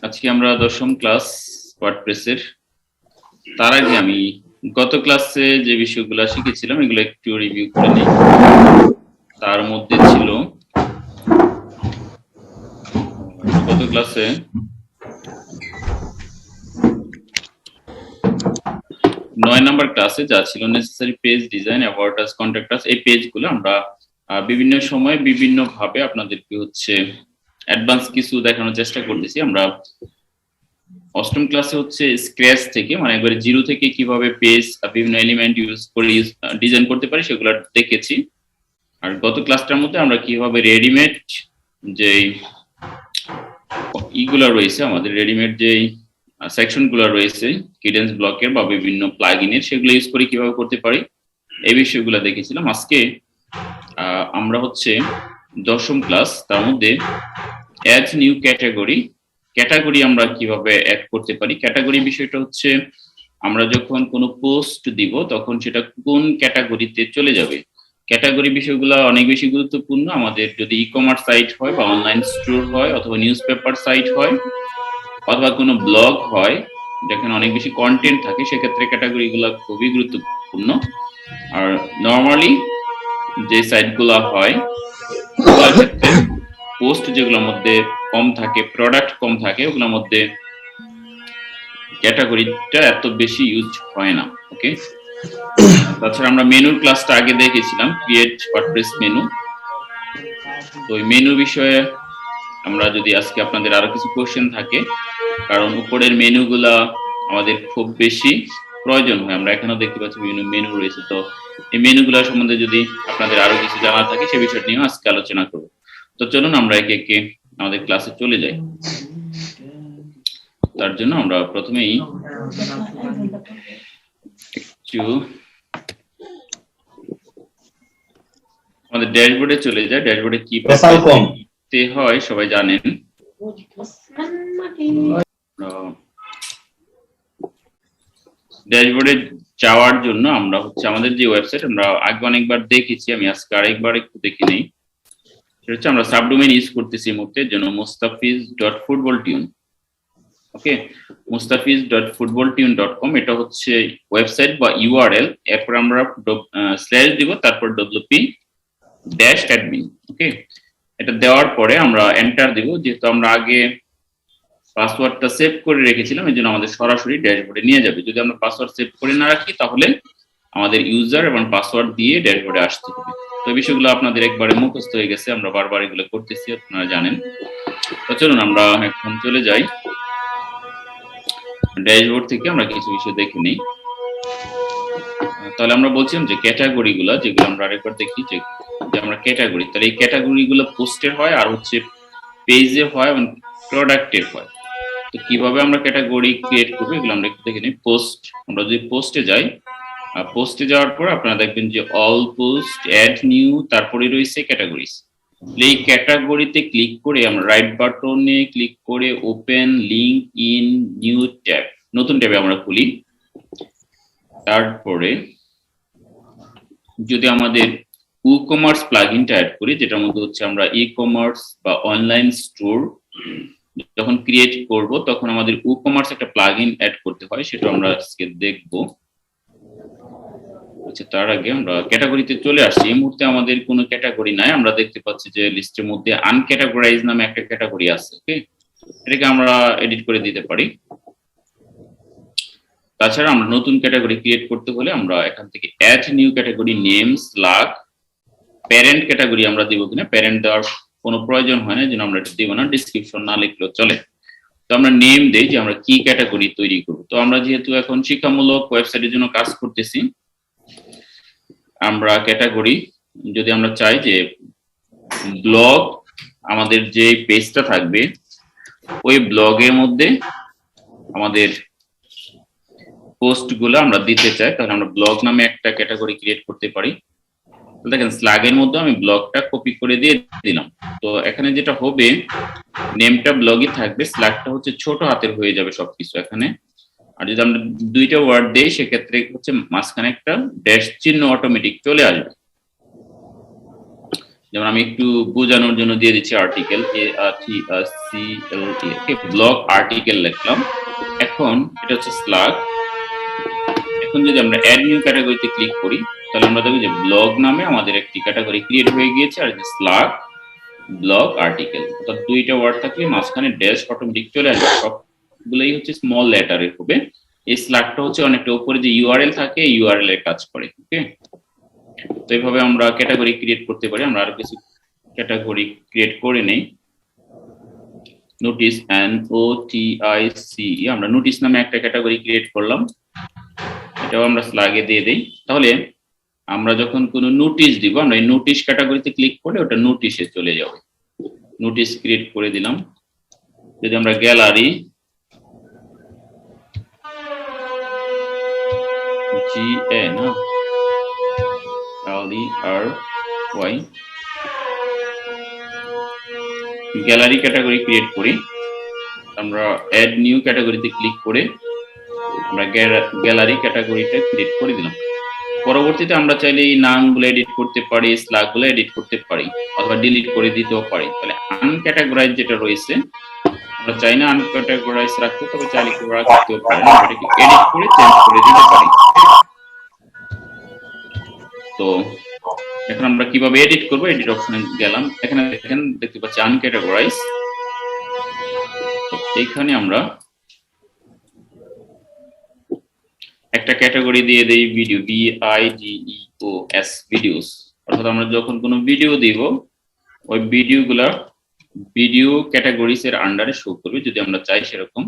আজকে আমরা 10ম ক্লাস ওয়ার্ডপ্রেসের। তার আগে আমি গত ক্লাসে যে বিষয়গুলো শিখেছিলাম এগুলো একটু রিভিউ করে নিই। তার মধ্যে ছিল গত ক্লাসে নয় নম্বর ক্লাসে যা ছিল necessary page design, about us, contact us, এই পেজগুলো আমরা বিভিন্ন সময় বিভিন্ন ভাবে আপনাদেরকে অ্যাডভান্স কিছু দেখানোর চেষ্টা করতেছি। আমরা 8ম ক্লাসে স্ক্র্যাচ থেকে মানে একবারে জিরো থেকে কিভাবে পেজ বিভিন্ন এলিমেন্ট ইউজ করে ডিজাইন করতে পারি সেগুলো দেখেছি। আর গত ক্লাসটার মধ্যে আমরা কিভাবে রেডিমেড যে ইগুলো রয়েছে, আমাদের রেডিমেড যে সেকশনগুলো রয়েছে কিডেন্স ব্লকের বা বিভিন্ন প্লাগইনের, সেগুলো ইউজ করে কিভাবে করতে পারি এই বিষয়গুলো দেখেছিলাম। আজকে আমরা 10ম ক্লাস, তার মধ্যে অ্যাড নিউ ক্যাটাগরি আমরা কিভাবে অ্যাড করতে পারি। ক্যাটাগরি বিষয়টা আমরা যখন কোনো পোস্ট দিব তখন সেটা কোন ক্যাটাগরিতে চলে যাবে। ক্যাটাগরি বিষয়গুলো অনেক বেশি গুরুত্বপূর্ণ। আমাদের যদি ই কমার্স সাইট হয় বা অনলাইন স্টোর হয় অথবা নিউজ পেপার সাইট হয় অথবা কোনো ব্লগ হয় যেখানে অনেক বেশি কন্টেন্ট থাকে, সেক্ষেত্রে ক্যাটাগরিগুলো খুবই গুরুত্বপূর্ণ। আর নর্মালি যে সাইটগুলো হয় ওগুলোর ক্ষেত্রে পোস্ট যেগুলোর মধ্যে কম থাকে, প্রোডাক্ট কম থাকে, ওগুলোর মধ্যে ক্যাটাগরিটা এত বেশি ইউজ হয় না। ওকে, তাছাড়া আমরা মেনুর ক্লাসটা আগে দেখেছিলাম, ক্রিয়েট ওয়ার্ডপ্রেস মেনু। তো ওই মেনু বিষয়ে আমরা যদি আজকে আপনাদের আরো কিছু কোশ্চেন থাকে, কারণ উপরের মেনুগুলা আমাদের খুব বেশি প্রয়োজন হয়। আমরা এখানেও দেখতে পাচ্ছি বিভিন্ন মেনু রয়েছে, তো এই মেনুগুলো সম্বন্ধে যদি আপনাদের আরো কিছু জানা থাকে সে বিষয় নিয়েও আজকে আলোচনা করব। তো চলুন আমরা একে একে আমাদের ক্লাসে চলে যাই। তার জন্য আমরা প্রথমেই একটু আমাদের ড্যাশবোর্ডে চলে যায়। ড্যাশবোর্ডে কি করতে হয় সবাই জানেন। ড্যাশবোর্ডে যাওয়ার জন্য আমরা আমাদের যে ওয়েবসাইট আমরা আগে অনেকবার দেখেছি, আমি আজকে আরেকবার একটু দেখে নেই। সেটা আমরা সাবডোমেইন ইউজ করতেছি এই মুহূর্তে জন্য mustafiz.footballtune। ওকে, mustafiz.footballtune.com এটা ওয়েবসাইট বা ইউআরএল। এরপর আমরা স্ল্যাশ দিব, তারপর wp-admin। ওকে, এটা দেওয়ার পরে আমরা এন্টার দিব। যেহেতু আমরা আগে পাসওয়ার্ডটা সেভ করে রেখেছিলাম এই জন্য আমাদের সরাসরি ড্যাশবোর্ডে নিয়ে যাবে। যদি আমরা পাসওয়ার্ড সেভ করে না রাখি তাহলে আমাদের ইউজার এবং পাসওয়ার্ড দিয়ে ড্যাশবোর্ডে আসতে হবে। তো এই বিষয়গুলো আপনাদের একবারে মুখস্থ হয়ে গেছে, আমরা বারবার এগুলো করতেছি, আপনারা জানেন। তো চলুন আমরা এখন চলে যাই ড্যাশবোর্ড থেকে, আমরা কিছু বিষয় দেখে নিই। তাহলে আমরা বলছিলাম যে ক্যাটাগরিগুলো যেগুলো আমরা আরেকবার দেখি যে আমরা ক্যাটাগরি, তাহলে এই ক্যাটাগরিগুলো পোস্টের হয় আর পেজে হয় এবং প্রোডাক্টের হয়। তো কিভাবে আমরা ক্যাটাগরি ক্রিয়েট করবো এগুলো আমরা একটু দেখে নিই। পোস্ট, আমরা যদি পোস্টে যাই, পোস্টে যাওয়ার পর আপনারা দেখবেন যে অল পোস্ট, অ্যাড নিউ, তারপরে রয়েছে ক্যাটাগরিজ। এই ক্যাটাগরিতে ক্লিক করে আমরা রাইট বাটনে ক্লিক করে open link in new tab, নতুন ট্যাবে আমরা খুলি। তারপরে যদি আমাদের ই কমার্স প্লাগইনটা অ্যাড করি, যেটার মধ্যে আমরা ই কমার্স বা অনলাইন স্টোর যখন ক্রিয়েট করব তখন আমাদের ই কমার্স একটা প্লাগইন অ্যাড করতে হয়, সেটা আমরা আজকে দেখব। আচ্ছা, তার আগে আমরা ক্যাটাগরিতে চলে আসছি। এই মুহূর্তে আমাদের কোনো ক্যাটাগরি নাই, আমরা দেখতে পাচ্ছি যে লিস্টের মধ্যে আনক্যাটাগরাইজ নামে একটা ক্যাটাগরি আছে। ওকে, এটাকে আমরা এডিট করে দিতে পারি। তাছাড়া আমরা নতুন ক্যাটাগরি ক্রিয়েট করতে হলে আমরা এখান থেকে add new category, name, slug, parent category আমরা দিব কিনা, প্যারেন্ট দেওয়ার কোনো প্রয়োজন হয় না, যেন আমরা এটা দিব না, ডিসক্রিপশন না লিখলেও চলে। তো আমরা নেম দেই যে আমরা কি ক্যাটাগরি তৈরি করব। তো আমরা যেহেতু এখন শিক্ষামূলক ওয়েবসাইটের জন্য কাজ করতেছি, আমরা ক্যাটাগরি যদি আমরা চাই যে ব্লগ, আমাদের যে পেজটা থাকবে ওই ব্লগের মধ্যে আমাদের পোস্টগুলো আমরা দিতে চাই, তাহলে আমরা ব্লগ নামে একটা ক্যাটাগরি ক্রিয়েট করতে পারি। দেখেন স্ল্যাগের মধ্যে আমি ব্লগটা কপি করে দিয়ে দিলাম। তো এখানে যেটা হবে, নেমটা ব্লগই থাকবে, স্ল্যাগটা ছোট হাতের হয়ে যাবে সবকিছু এখানে। আর যদি আমরা দুইটা ওয়ার্ড দেই সেক্ষেত্রে মাঝখানে একটা ড্যাশ চিহ্ন অটোমেটিক চলে আসবে। যেমন আমি একটু বোঝানোর জন্য দিয়ে দিচ্ছি আর্টিকেল, ব্লগ আর্টিকেল লিখলাম। এখন এটা হচ্ছে স্লাগ। এখন যদি আমরা অ্যাড নিউ ক্যাটাগরিতে ক্লিক করি তাহলে আমরা দেখব যে ব্লগ নামে আমাদের একটি ক্যাটাগরি ক্রিয়েট হয়ে গিয়েছে, আর যে স্লাগ ব্লগ আর্টিকেল, অর্থাৎ দুইটা ওয়ার্ড থাকলে মাঝখানে ড্যাশ অটোমেটিক চলে আসবে, সবগুলোই হচ্ছে স্মল লেটারের হবে। এই স্লাগটা হচ্ছে অনেকটা উপরে যে ইউআরএল থাকে, ইউআরএল এর কাজ করে। ওকে, তো এইভাবে আমরা ক্যাটাগরি ক্রিয়েট করতে পারি। আমরা আরো কিছু ক্যাটাগরি ক্রিয়েট করে নেই। নোটিস, NOTIC, আমরা নোটিস নামে একটা ক্যাটাগরি ক্রিয়েট করলাম, এটাও আমরা স্লাগে দিয়ে দেই। তাহলে আমরা যখন কোনো নোটিশ দিব, আমরা এই নোটিশ ক্যাটাগরিতে ক্লিক করে ওটা নোটিশে চলে যাবে। নোটিশ ক্রিয়েট করে দিলাম। যদি আমরা গ্যালারি, গ্যালারি ক্যাটাগরি ক্রিয়েট করি, আমরা অ্যাড নিউ ক্যাটাগরিতে ক্লিক করে আমরা গ্যালারি ক্যাটাগরিটা ক্রিয়েট করে দিলাম। পরবর্তীতে আমরা চাইলে এই নামগুলো এডিট করতে পারি, স্ল্যাগগুলো এডিট করতে পারি, অথবা ডিলিট করে দিতেও পারি। তাহলে আনক্যাটাগরাইজ যেটা রয়েছে, আমরা চাই না আনক্যাটাগরাইজ রাখতে, তবে চাইলে রাখতেও পারি, এটাকে এডিট করে চেঞ্জ করে দিতে পারি। তো এখন আমরা কিভাবে এডিট করব, এডিট অপশনে গেলাম, এখানে দেখেন দেখতে পাচ্ছি আনক্যাটাগরাইজ। তো এখানে আমরা একটা ক্যাটাগরি দিয়ে দেই ভিডিও, VIDEOS, ভিডিওস। অর্থাৎ আমরা যখন কোনো ভিডিও দিব ওই ভিডিওগুলা ভিডিও ক্যাটাগরিজ এর আন্ডারে শো করবে, যদি আমরা চাই সেরকম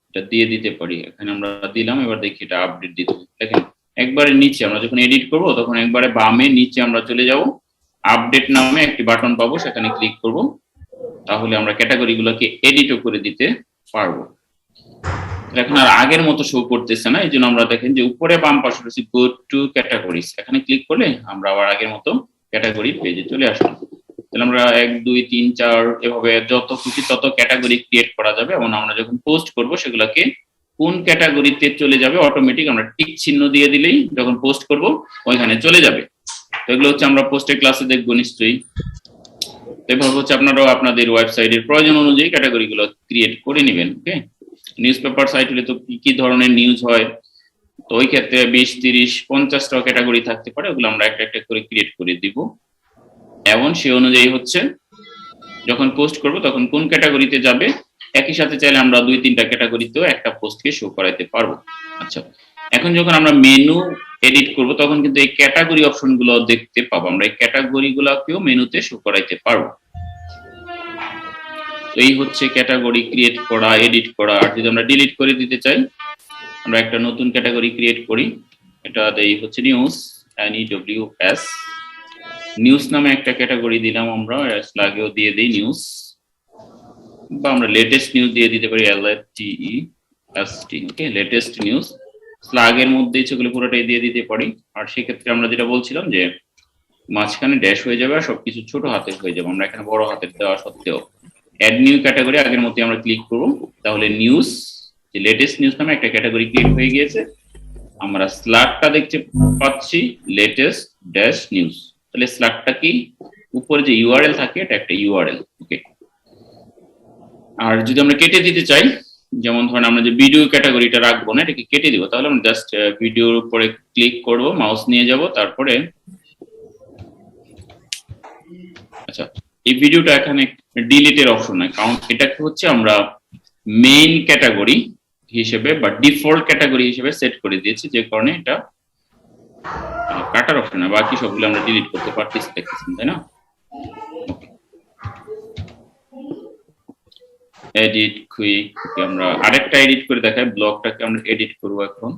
এটা দিয়ে দিতে পারি। এখানে আমরা দিলাম, এবার দেখি এটা আপডেট দিতে। দেখেন একবারে নিচে আমরা যখন এডিট করব তখন একবারে বামে নিচে আমরা চলে যাব, আপডেট নামে একটি বাটন পাবো, সেখানে ক্লিক করব, তাহলে আমরা ক্যাটাগরিগুলোকে এডিটও করে দিতে পারবো। এখন আর আগের মতো শো করতেছে না, এই জন্য আমরা দেখেন যে উপরে বাম পাশে রয়েছে গো টু ক্যাটাগরিজ, এখানে ক্লিক করলে আমরা আবার আগের মতো ক্যাটাগরি পেজে চলে আসলাম। তাহলে আমরা 1 2 3 4 এভাবে যত খুশি তত ক্যাটাগরি ক্রিয়েট করা যাবে, এবং আমরা যখন পোস্ট করব সেগুলোকে কোন ক্যাটাগরিতে চলে যাবে অটোমেটিক আমরা টিক চিহ্ন দিয়ে দিলেই যখন পোস্ট করব ওইখানে চলে যাবে। তো এগুলো হচ্ছে আমরা পোস্টের ক্লাসে দেখবো নিশ্চয়ই। এভাবে হচ্ছে আপনারাও আপনাদের ওয়েবসাইটের প্রয়োজন অনুযায়ী ক্যাটাগরিগুলো ক্রিয়েট করে নেবেন। ওকে, নিউজ পেপার সাইট হলে তো কি ধরনের নিউজ হয়, তো ওই ক্ষেত্রে 20 30 50টা ক্যাটাগরি থাকতে পারে, ওগুলো আমরা একটা একটা করে ক্রিয়েট করে দিব, এবং সেই অনুযায়ী হচ্ছে যখন পোস্ট করব তখন কোন ক্যাটাগরিতে যাবে, একই সাথে চাইলে আমরা 2 3টা ক্যাটাগরিতেও একটা পোস্টকে শো করাইতে পারবো। আচ্ছা, এখন যখন আমরা মেনু এডিট করব তখন কিন্তু এই ক্যাটাগরি অপশনগুলো দেখতে পাবো, আমরা এই ক্যাটাগরিগুলোকেও মেনুতে শো করাইতে পারবো। তো এই হচ্ছে ক্যাটাগরি ক্রিয়েট করা, এডিট করা। আর যদি আমরা ডিলিট করে দিতে চাই, আমরা একটা নতুন ক্যাটাগরি ক্রিয়েট করি, এটা দেই হচ্ছে নিউজ, NEWS, নিউজ নামে একটা ক্যাটাগরি দিলাম, আমরা স্ল্যাগেও দিয়ে দেই নিউজ, বা আমরা লেটেস্ট নিউজ দিয়ে দিতে পারি, LATEST। ওকে, লেটেস্ট নিউজ, স্ল্যাগের মধ্যে সেগুলো পুরোটাই দিয়ে দিতে পারি। আর সেক্ষেত্রে আমরা যেটা বলছিলাম যে মাঝখানে ড্যাশ হয়ে যাবে আর সবকিছু ছোট হাতের হয়ে যাবে, আমরা এখানে বড় হাতের দেওয়া সত্ত্বেও। অ্যাড নিউ ক্যাটাগরি আগের মতো আমরা ক্লিক করব, তাহলে নিউজ, যে লেটেস্ট নিউজ নামে একটা ক্যাটাগরি ক্রিয়েট হয়ে গিয়েছে। আমরা স্ল্যাগটা দেখতে পাচ্ছি লেটেস্ট ড্যাশ নিউজ। তাহলে স্ল্যাগটা কি, উপরে যে ইউআরএল থাকে এটা একটা ইউআরএল। ওকে, আর যদি আমরা কেটে দিতে চাই, যেমন ধরেন আমরা যে ভিডিও ক্যাটাগরিটা রাখবো না, এটাকে কেটে দিব, তাহলে আমরা জাস্ট ভিডিওর উপরে ক্লিক করব, মাউস নিয়ে যাব, তারপরে আচ্ছা এই ভিডিওটা এখানে ডিলিটের অপশন নাই, কারণ এটাকে হচ্ছে আমরা মেইন ক্যাটাগরি হিসেবে বা ডিফল্ট ক্যাটাগরি হিসেবে সেট করে দিয়েছি, যে কারণে এটা কাটার অপশন না, বাকি সবগুলো আমরা ডিলিট করতে পারতেছি, দেখতেছেন তাই না। এডিট কুইক, আমরা আরেকটা এডিট করে দেখাই, ব্লগটাকে আমরা এডিট করব এখন।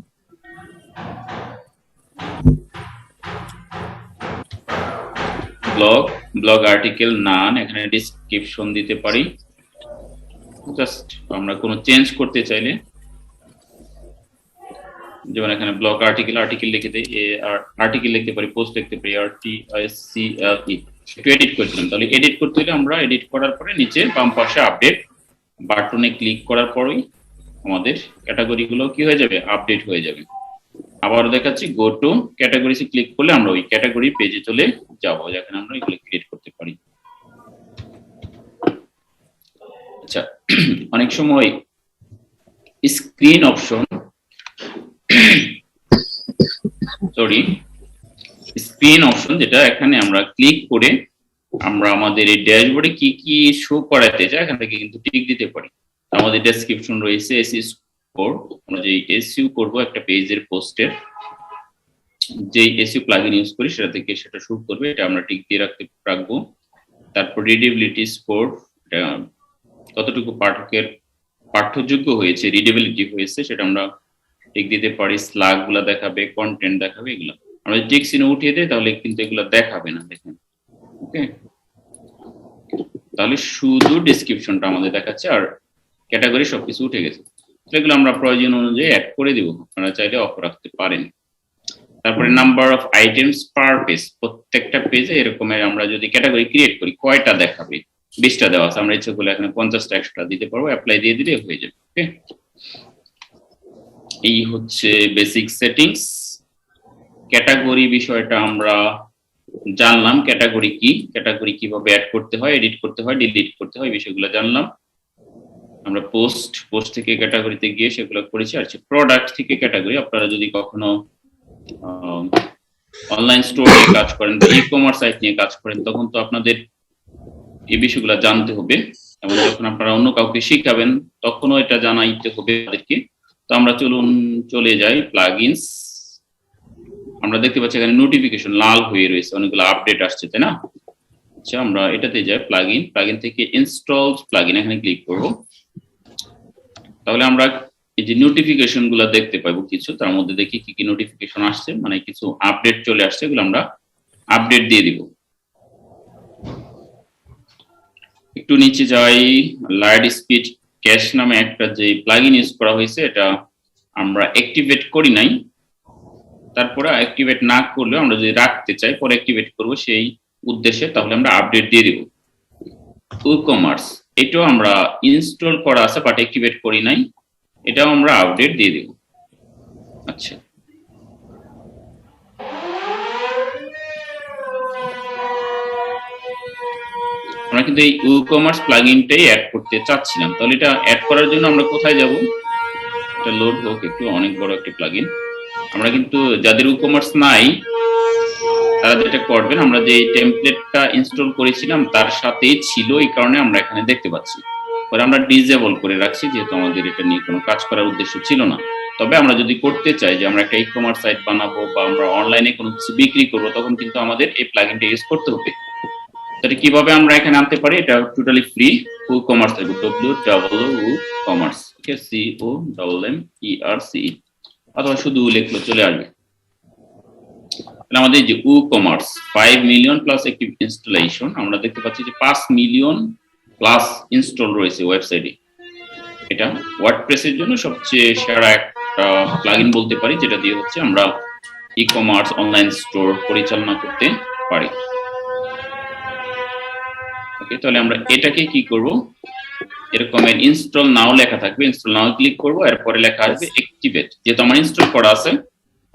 ব্লগ আর্টিকেল নান, এখানে ডেসক্রিপশন দিতে পারি, জাস্ট আমরা কোনো চেঞ্জ করতে চাইলে, যেমন এখানে ব্লগ আর্টিকেল লিখে দেই, আর্টিকেল লিখতে পারি, পোস্ট লিখতে পারি, RTICLE, একটু এডিট করছিলাম। তাহলে এডিট করতে হলে আমরা এডিট করার পরে নিচে বাম পাশে আপডেট বাটনে ক্লিক করার পরেই আমাদের ক্যাটাগরিগুলো কি হয়ে যাবে, আপডেট হয়ে যাবে। আবারও দেখাচ্ছি, গো টু ক্যাটাগরিজে ক্লিক করলে আমরা ওই ক্যাটাগরি পেজে চলে যাব, যেখানে আমরা এগুলো ক্রিয়েট করতে পারি। আচ্ছা, অনেক সময় screen option, sorry, screen option যেটা, এখানে আমরা ক্লিক করে আমরা আমাদের এই ড্যাশবোর্ডে কি কি শো করাতে চাই এখান থেকে কিন্তু টিক দিতে পারি। আমাদের ডেসক্রিপশন রয়েছে, এসইও স্কোর, আমরা যে এসইও করব একটা পেজের পোস্টের, যে এসইও প্লাগইন ইউজ করি সেটা থেকে সেটা শুট করবে, এটা আমরা টিক দিয়ে রাখবো। তারপর রিডেবিলিটি স্কোর, এটা কতটুকু পাঠকের পাঠ্যযোগ্য হয়েছে, রিডেবিলিটি হয়েছে, সেটা আমরা টিক দিতে পারি। স্লাগ গুলা দেখাবে, কন্টেন্ট দেখাবে, এগুলো আমরা টিক চিহ্ন উঠিয়ে দেই তাহলে কিন্তু এগুলো দেখাবে না, দেখেন। ওকে, তাহলে শুধু ডেসক্রিপশনটা আমাদের দেখাচ্ছে আর ক্যাটাগরি সবকিছু উঠে গেছে। এগুলো আমরা প্রয়োজন অনুযায়ী অ্যাড করে দিব, আপনারা চাইলে অফ রাখতে পারেন। তারপরে number of items per page, প্রত্যেকটা পেজে এরকমের আমরা যদি ক্যাটাগরি ক্রিয়েট করি কয়টা দেখাবে, 20টা দেওয়া আছে, আমরা ইচ্ছে করলে এখানে 50টা 100টা দিতে পারবো, অ্যাপ্লাই দিয়ে দিলে হয়ে যাবে। ওকে, এই হচ্ছে বেসিক সেটিংস। ক্যাটাগরি বিষয়টা আমরা জানলাম, ক্যাটাগরি কি, ক্যাটাগরি কিভাবে অ্যাড করতে হয়, এডিট করতে হয়, ডিলিট করতে হয়, বিষয়গুলো জানলাম। আমরা পোস্ট থেকে ক্যাটাগরিতে গিয়ে সেগুলো করেছি। আর প্রোডাক্ট থেকে ক্যাটাগরি, আপনারা যদি কখনো অনলাইন স্টোর নিয়ে কাজ করেন, ই কমার্স সাইট নিয়ে কাজ করেন, তখন তো আপনাদের এই বিষয়গুলো জানতে হবে, এবং যখন আপনারা অন্য কাউকে শিখাবেন তখনও এটা জানাইতে হবে তাদেরকে। তো আমরা চলে যাই প্লাগইনস। আমরা দেখতে পাচ্ছি এখানে নোটিফিকেশন লাল হয়ে রয়েছে, অনেকগুলো আপডেট আসছে, তাই না? আচ্ছা, আমরা এটাতে যাই, প্লাগইন থেকে ইনস্টলড প্লাগইন, এখানে ক্লিক করব। তাহলে আমরা এই যে নোটিফিকেশন গুলা দেখতে পাবো কিছু, তার মধ্যে দেখি কি কি নোটিফিকেশন আসছে, মানে কিছু আপডেট চলে আসছে, এগুলো আমরা আপডেট দিয়ে দিব। একটু নিচে যাই, লাইট স্পিড ক্যাশ নামে একটা যে প্লাগইন ইউজ করা হয়েছে, এটা আমরা অ্যাক্টিভেট করি নাই। তারপরে অ্যাক্টিভেট না করলেও আমরা যদি রাখতে চাই পরে অ্যাক্টিভেট করব সেই উদ্দেশ্যে, তাহলে আমরা আপডেট দিয়ে দিব। ই-কমার্স, এটাও আমরা ইনস্টল করা আছে বাট অ্যাক্টিভেট করি নাই, এটাও আমরা আপডেট দিয়ে দেব। আচ্ছা, আমরা কিন্তু এই ই-কমার্স প্লাগইনটাই অ্যাড করতে চাচ্ছিলাম, তাহলে এটা অ্যাড করার জন্য আমরা কোথায় যাব? এটা লোড হোক একটু, অনেক বড় একটা প্লাগইন। আমরা কিন্তু যাদের ই-কমার্স নাই তারা যেটা করবেন, আমরা যে টেমপ্লেটটা ইনস্টল করেছিলাম তার সাথেই ছিল, এই কারণে আমরা এখানে দেখতে পাচ্ছি। পরে আমরা ডিসেবল করে রাখছি, যেহেতু আমাদের এটা নিয়ে কোনো কাজ করার উদ্দেশ্য ছিল না। তবে আমরা যদি করতে চাই যে আমরা একটা ই-কমার্স সাইট বানাবো বা আমরা অনলাইনে কোনো কিছু বিক্রি করবো, তখন কিন্তু আমাদের এই প্লাগইনটা ইউজ করতে হবে। তাহলে কিভাবে আমরা এখানে আনতে পারি? এটা totally free, e-commerce, www.commerce, COMMERCE, অথবা শুধু লিখলে চলে আসবে। আমাদের যে e-commerce 5 million plus active installation, আমরা দেখতে পাচ্ছি যে 5 মিলিয়ন প্লাস ইনস্টল রয়েছে ওয়েবসাইটে। এটা ওয়ার্ডপ্রেসের জন্য সবচেয়ে সেরা একটা প্লাগইন বলতে পারি, যেটা দিয়ে হচ্ছে আমরা ই-কমার্স অনলাইন স্টোর পরিচালনা করতে পারি। ওকে, তাহলে আমরা এটাকে কি করব, এরকম ইনস্টল নাও লেখা থাকবে, ইনস্টল নাও ক্লিক করব, এরপরে লেখা আসবে অ্যাক্টিভেট, যেহেতু আমার ইনস্টল করা আছে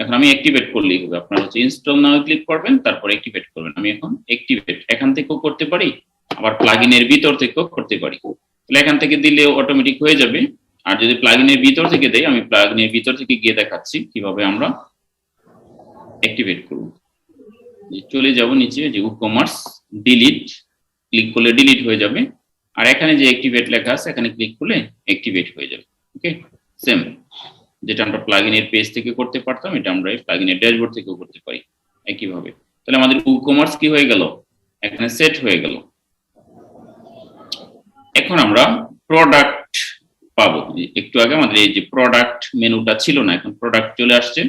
এখন আমি অ্যাক্টিভেট করলেই হবে। আপনারা হচ্ছে ইনস্টল নাও ক্লিক করবেন, তারপর অ্যাক্টিভেট করবেন। আমি এখন অ্যাক্টিভেট এখান থেকেও করতে পারি, আবার প্লাগইনের ভিতর থেকেও করতে পারি। তাহলে এখান থেকে দিলে অটোমেটিক হয়ে যাবে। আর যদি প্লাগইনের ভিতর থেকে দেই, আমি প্লাগইনের ভিতর থেকে গিয়ে দেখাচ্ছি কিভাবে আমরা অ্যাক্টিভেট করব। চলে যাব নিচে, যে ই-কমার্স ডিলিট, ক্লিক করলে ডিলিট হয়ে যাবে। আর এখানে যে অ্যাক্টিভেট লেখা আছে এখানে ক্লিক করলে অ্যাক্টিভেট হয়ে যাবে। ওকে, সেম যেটা আমরা প্লাগইনের পেজ থেকে করতে পারতাম, এটা আমরা প্লাগইনের ড্যাশবোর্ড থেকেও করতে পারি একইভাবে। তাহলে আমাদের ই-কমার্স কি হয়ে গেল, এখানে সেট হয়ে গেল। এখন আমরা প্রোডাক্ট পাবো। একটু আগে আমাদের এই যে প্রোডাক্ট মেনুটা ছিল না, এখন প্রোডাক্ট চলে আসছে।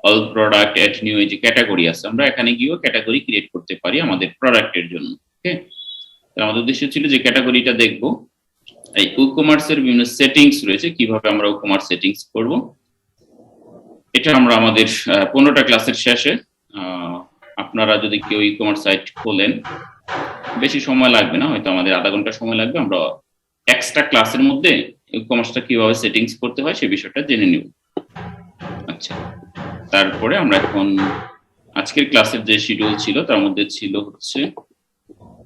অল প্রোডাক্ট, এড নিউ, এই যে ক্যাটাগরি আছে, আমরা এখানে গিয়েও ক্যাটাগরি ক্রিয়েট করতে পারি আমাদের প্রোডাক্টের জন্য। ওকে, আমাদের উদ্দেশ্য ছিল যে ক্যাটাগরিটা দেখবো। এই ই-কমার্সের বিভিন্ন সেটিংস রয়েছে, কিভাবে আমরা ই-কমার্স সেটিংস করব, এটা আমরা আমাদের 15টা ক্লাসের শেষে, আপনারা যদি কেউ ই-কমার্স সাইট খোলেন, বেশি সময় লাগবে না, হয়তো আমাদের আধা ঘন্টা সময় লাগবে, আমরা এক্সট্রা ক্লাসের মধ্যে ই-কমার্সটা কিভাবে সেটিংস করতে হয় সে বিষয়টা জেনে নিব। আচ্ছা, তারপরে আমরা এখন আজকের ক্লাসের যে শিডিউল ছিল তার মধ্যে ছিল হচ্ছে